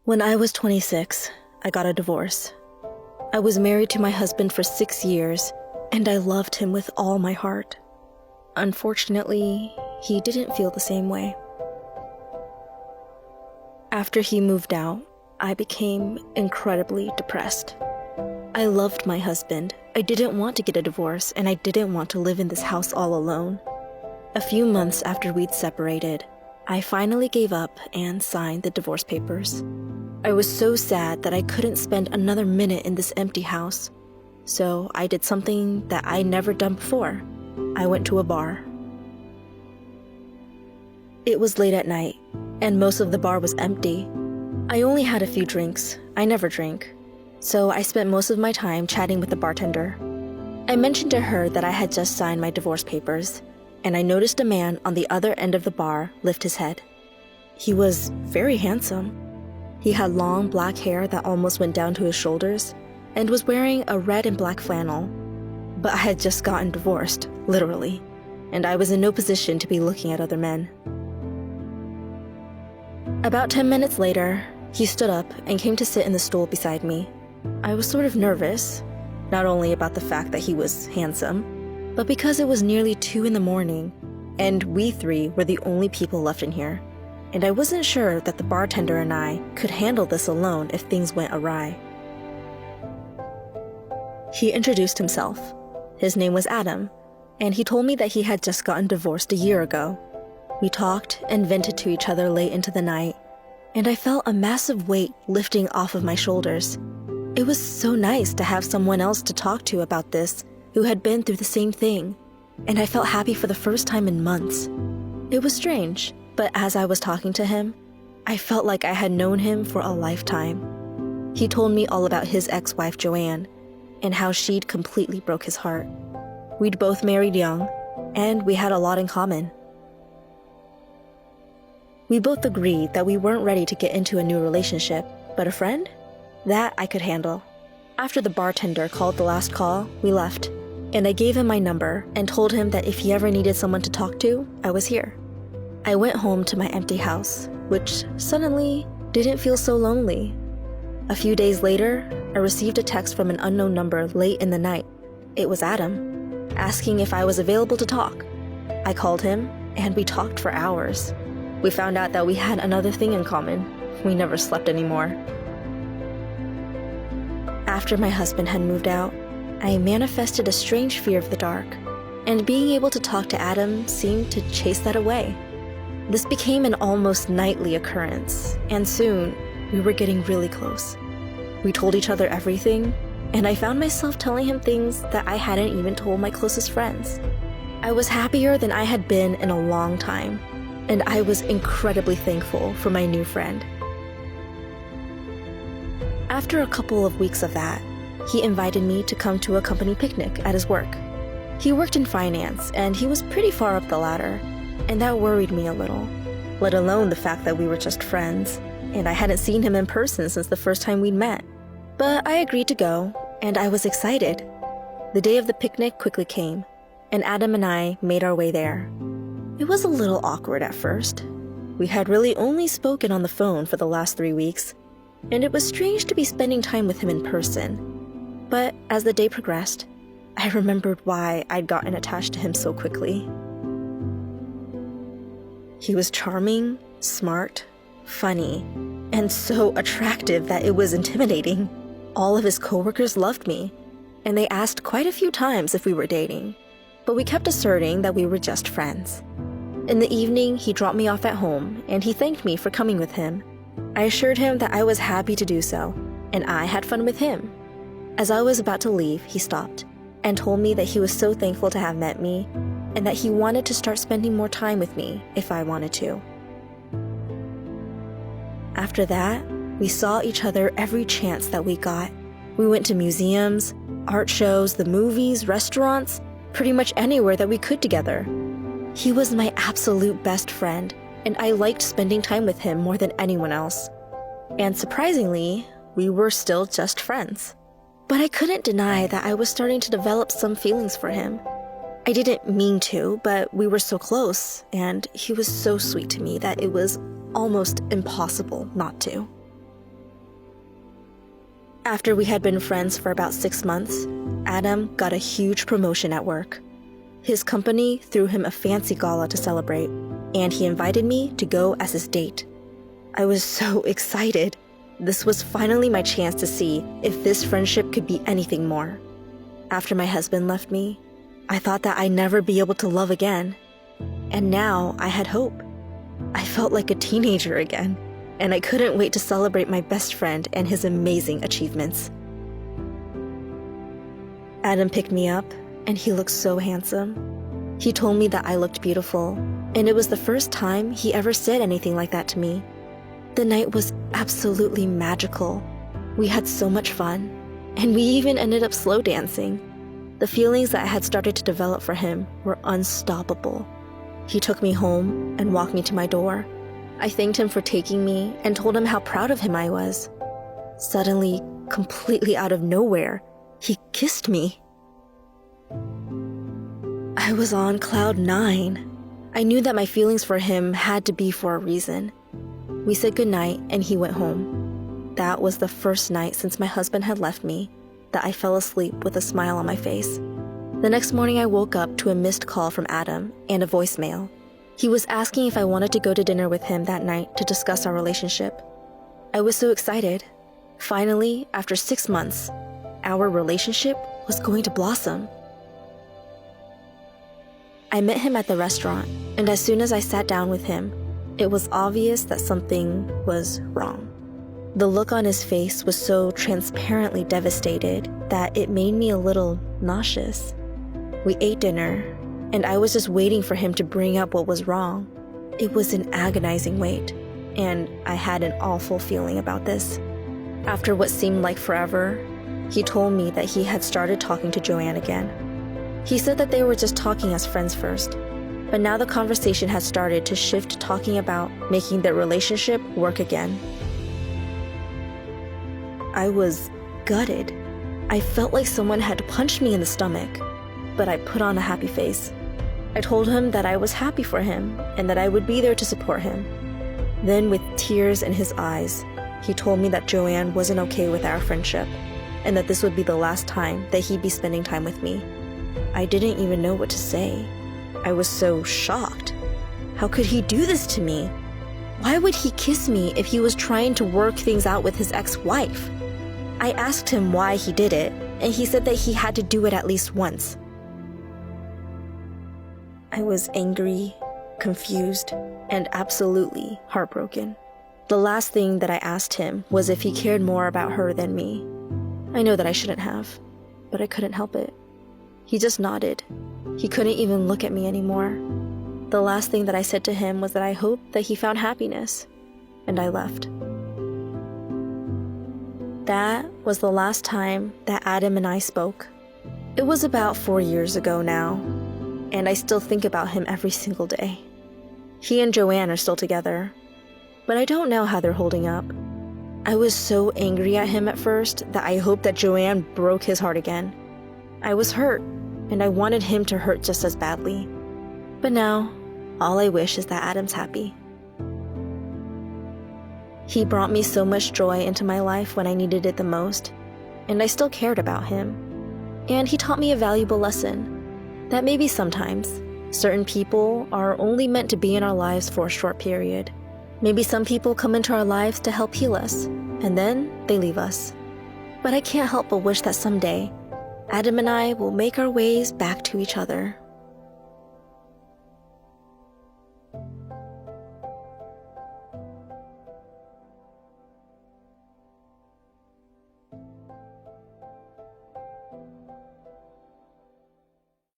When I was 26, I got a divorce. I was married to my husband for 6 years, and I loved him with all my heart. Unfortunately, he didn't feel the same way. After he moved out, I became incredibly depressed. I loved my husband. I didn't want to get a divorce, and I didn't want to live in this house all alone. A few months after we'd separated, I finally gave up and signed the divorce papers. I was so sad that I couldn't spend another minute in this empty house. So I did something that I'd never done before. I went to a bar. It was late at night, and most of the bar was empty. I only had a few drinks. I never drink. So I spent most of my time chatting with the bartender. I mentioned to her that I had just signed my divorce papers, and I noticed a man on the other end of the bar lift his head. He was very handsome. He had long black hair that almost went down to his shoulders and was wearing a red and black flannel. But I had just gotten divorced, literally, and I was in no position to be looking at other men. About 10 minutes later, he stood up and came to sit in the stool beside me. I was sort of nervous, not only about the fact that he was handsome, but because it was nearly 2 a.m, and we three were the only people left in here, and I wasn't sure that the bartender and I could handle this alone if things went awry. He introduced himself. His name was Adam, and he told me that he had just gotten divorced a year ago. We talked and vented to each other late into the night, and I felt a massive weight lifting off of my shoulders. It was so nice to have someone else to talk to about this who had been through the same thing, and I felt happy for the first time in months. It was strange, but as I was talking to him, I felt like I had known him for a lifetime. He told me all about his ex-wife Joanne, and how she'd completely broke his heart. We'd both married young, and we had a lot in common. We both agreed that we weren't ready to get into a new relationship, but a friend? That I could handle. After the bartender called the last call, we left, and I gave him my number and told him that if he ever needed someone to talk to, I was here. I went home to my empty house, which suddenly didn't feel so lonely. A few days later, I received a text from an unknown number late in the night. It was Adam, asking if I was available to talk. I called him, and we talked for hours. We found out that we had another thing in common. We never slept anymore. After my husband had moved out, I manifested a strange fear of the dark, and being able to talk to Adam seemed to chase that away. This became an almost nightly occurrence, and soon, we were getting really close. We told each other everything, and I found myself telling him things that I hadn't even told my closest friends. I was happier than I had been in a long time, and I was incredibly thankful for my new friend. After a couple of weeks of that, he invited me to come to a company picnic at his work. He worked in finance, and he was pretty far up the ladder, and that worried me a little, let alone the fact that we were just friends, and I hadn't seen him in person since the first time we'd met. But I agreed to go, and I was excited. The day of the picnic quickly came, and Adam and I made our way there. It was a little awkward at first. We had really only spoken on the phone for the last 3 weeks, and it was strange to be spending time with him in person. But as the day progressed, I remembered why I'd gotten attached to him so quickly. He was charming, smart, funny, and so attractive that it was intimidating. All of his coworkers loved me, and they asked quite a few times if we were dating, but we kept asserting that we were just friends. In the evening, he dropped me off at home, and he thanked me for coming with him. I assured him that I was happy to do so, and I had fun with him. As I was about to leave, he stopped and told me that he was so thankful to have met me, and that he wanted to start spending more time with me if I wanted to. After that, we saw each other every chance that we got. We went to museums, art shows, the movies, restaurants, pretty much anywhere that we could together. He was my absolute best friend, and I liked spending time with him more than anyone else. And surprisingly, we were still just friends. But I couldn't deny that I was starting to develop some feelings for him. I didn't mean to, but we were so close, and he was so sweet to me that it was almost impossible not to. After we had been friends for about 6 months, Adam got a huge promotion at work. His company threw him a fancy gala to celebrate, and he invited me to go as his date. I was so excited. This was finally my chance to see if this friendship could be anything more. After my husband left me, I thought that I'd never be able to love again. And now I had hope. I felt like a teenager again, and I couldn't wait to celebrate my best friend and his amazing achievements. Adam picked me up, and he looked so handsome. He told me that I looked beautiful, and it was the first time he ever said anything like that to me. The night was absolutely magical. We had so much fun, and we even ended up slow dancing. The feelings that I had started to develop for him were unstoppable. He took me home and walked me to my door. I thanked him for taking me and told him how proud of him I was. Suddenly, completely out of nowhere, he kissed me. I was on cloud 9. I knew that my feelings for him had to be for a reason. We said goodnight and he went home. That was the first night since my husband had left me that I fell asleep with a smile on my face. The next morning I woke up to a missed call from Adam and a voicemail. He was asking if I wanted to go to dinner with him that night to discuss our relationship. I was so excited. Finally, after 6 months, our relationship was going to blossom. I met him at the restaurant, and as soon as I sat down with him, it was obvious that something was wrong. The look on his face was so transparently devastated that it made me a little nauseous. We ate dinner, and I was just waiting for him to bring up what was wrong. It was an agonizing wait, and I had an awful feeling about this. After what seemed like forever, he told me that he had started talking to Joanne again. He said that they were just talking as friends first, but now the conversation had started to shift to talking about making their relationship work again. I was gutted. I felt like someone had punched me in the stomach, but I put on a happy face. I told him that I was happy for him and that I would be there to support him. Then, with tears in his eyes, he told me that Joanne wasn't okay with our friendship and that this would be the last time that he'd be spending time with me. I didn't even know what to say. I was so shocked. How could he do this to me? Why would he kiss me if he was trying to work things out with his ex-wife? I asked him why he did it, and he said that he had to do it at least once. I was angry, confused, and absolutely heartbroken. The last thing that I asked him was if he cared more about her than me. I know that I shouldn't have, but I couldn't help it. He just nodded. He couldn't even look at me anymore. The last thing that I said to him was that I hoped that he found happiness, and I left. That was the last time that Adam and I spoke. It was about 4 years ago now, and I still think about him every single day. He and Joanne are still together, but I don't know how they're holding up. I was so angry at him at first that I hoped that Joanne broke his heart again. I was hurt, and I wanted him to hurt just as badly. But now, all I wish is that Adam's happy. He brought me so much joy into my life when I needed it the most, and I still cared about him. And he taught me a valuable lesson, that maybe sometimes, certain people are only meant to be in our lives for a short period. Maybe some people come into our lives to help heal us, and then they leave us. But I can't help but wish that someday, Adam and I will make our ways back to each other.